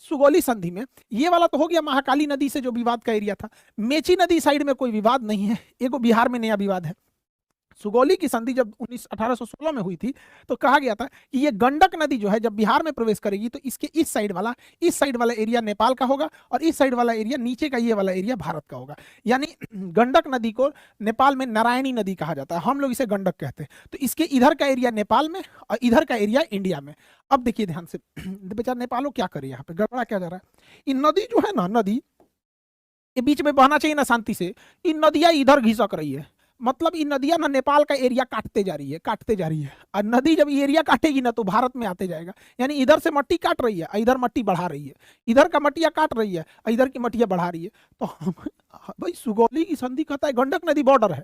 सुगौली संधि में ये वाला तो हो गया महाकाली नदी से जो विवाद का एरिया था। मेची नदी साइड में कोई विवाद नहीं है, एगो बिहार में नया विवाद है। सुगौली की संधि जब 1816 में हुई थी तो कहा गया था कि ये गंडक नदी जो है जब बिहार में प्रवेश करेगी तो इसके इस साइड वाला एरिया नेपाल का होगा और इस साइड वाला एरिया, नीचे का ये वाला एरिया भारत का होगा। यानी गंडक नदी को नेपाल में नारायणी नदी कहा जाता है, हम लोग इसे गंडक कहते हैं। तो इसके इधर का एरिया नेपाल में और इधर का एरिया इंडिया में। अब देखिए ध्यान से, बेचारा नेपालो क्या करे, यहाँ पे गड़बड़ा क्या जा रहा है। ये नदी जो है ना, नदी ये बीच में बहना चाहिए ना शांति से, इन नदियां इधर घिसक रही है। मतलब ये नदियां ना नेपाल का एरिया काटते जा रही है, काटते जा रही है। और नदी जब ये एरिया काटेगी ना तो भारत में आते जाएगा। यानी इधर से मट्टी काट रही है, इधर मट्टी बढ़ा रही है, इधर का मट्टिया काट रही है, इधर की मट्टिया बढ़ा रही है। तो भाई सुगौली की संधि कहता है गंडक नदी बॉर्डर है,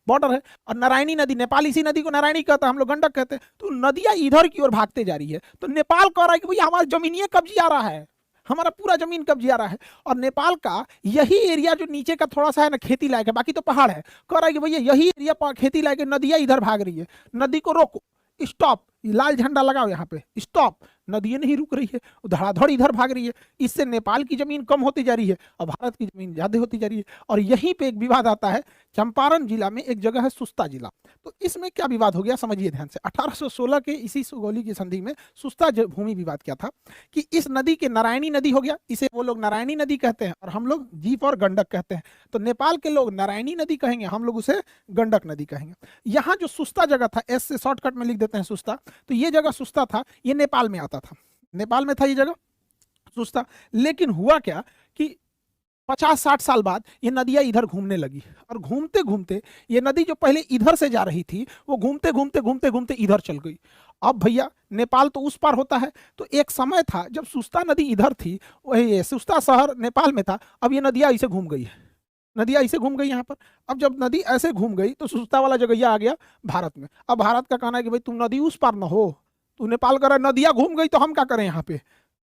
बॉर्डर है। और नारायणी नदी, नेपाल इसी नदी को नारायणी कहता है, हम लोग गंडक कहते हैं। तो नदियां इधर की ओर भागते जा रही है। तो नेपाल कह रहा है कि भैया हमारा जमीनिया कब्जे आ रहा है, हमारा पूरा जमीन कब्जे आ रहा है। और नेपाल का यही एरिया जो नीचे का थोड़ा सा है ना खेती लायक है, बाकी तो पहाड़ है, कह रहा है कि भैया यही एरिया खेती लायक है, नदियां इधर भाग रही है, नदी को रोको, स्टॉप, लाल झंडा लगाओ यहाँ पे, स्टॉप। नदियां नहीं रुक रही है, धड़ाधड़ इधर भाग रही है। इससे नेपाल की जमीन कम होती जा रही है और भारत की जमीन ज्यादा होती जा रही है। और यहीं पे एक विवाद आता है, चंपारण जिला में एक जगह है सुस्ता जिला। तो इसमें क्या विवाद हो गया समझिए ध्यान से। 1816 के इसी सुगौली की संधि में सुस्ता भूमि विवाद क्या था कि इस नदी के नारायणी नदी हो गया, इसे वो लोग नारायणी नदी कहते हैं और हम लोग जी फॉर गंडक कहते हैं। तो नेपाल के लोग नारायणी नदी कहेंगे, हम लोग उसे गंडक नदी कहेंगे। यहाँ जो सुस्ता जगह था, एस से शॉर्टकट में लिख देते हैं सुस्ता, तो ये जगह सुस्ता था, ये नेपाल में आता था, नेपाल में था ये जगह सुस्ता। लेकिन हुआ क्या कि 50-60 साल बाद ये नदियां इधर घूमने लगी और घूमते घूमते ये नदी जो पहले इधर से जा रही थी वो घूमते घूमते घूमते घूमते इधर चल गई। अब भैया नेपाल तो उस पार होता है, तो एक समय था जब सुस्ता नदी इधर थी, वही सुस्ता शहर नेपाल में था। अब ये नदियां ऐसे घूम गई है, नदियां ऐसे घूम गई यहाँ पर। अब जब नदी ऐसे घूम गई तो सुस्ता वाला जगह आ गया भारत में। अब भारत का कहना है कि भाई तुम नदी उस पार न हो, तू नेपाल कर रहा, नदियां घूम गई तो हम क्या करें यहाँ पे।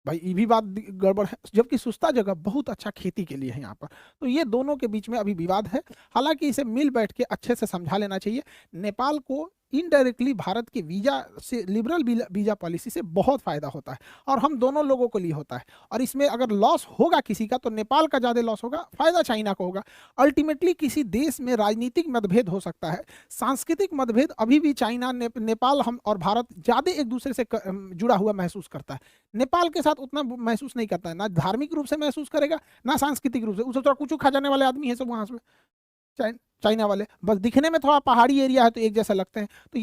भाई ये भी बात गड़बड़ है, जबकि सुस्ता जगह बहुत अच्छा खेती के लिए है यहाँ पर। तो ये दोनों के बीच में अभी विवाद है। हालांकि इसे मिल बैठ के अच्छे से समझा लेना चाहिए। नेपाल को इनडायरेक्टली भारत के वीजा से, लिबरल वीजा पॉलिसी से बहुत फायदा होता है और हम दोनों लोगों के लिए होता है। और इसमें अगर लॉस होगा किसी का तो नेपाल का ज़्यादा लॉस होगा, फायदा चाइना को होगा। अल्टीमेटली किसी देश में राजनीतिक मतभेद हो सकता है, सांस्कृतिक मतभेद अभी भी चाइना नेपाल हम और भारत ज़्यादा एक दूसरे से जुड़ा हुआ महसूस करता है। नेपाल के साथ उतना महसूस नहीं करता है, ना धार्मिक रूप से महसूस करेगा ना सांस्कृतिक रूप से। उसे थोड़ा कुछ खा जाने वाले आदमी है सब वहाँ से, चाइना वाले, बस दिखने में थोड़ा पहाड़ी एरिया है तो एक जैसा लगते हैं। तो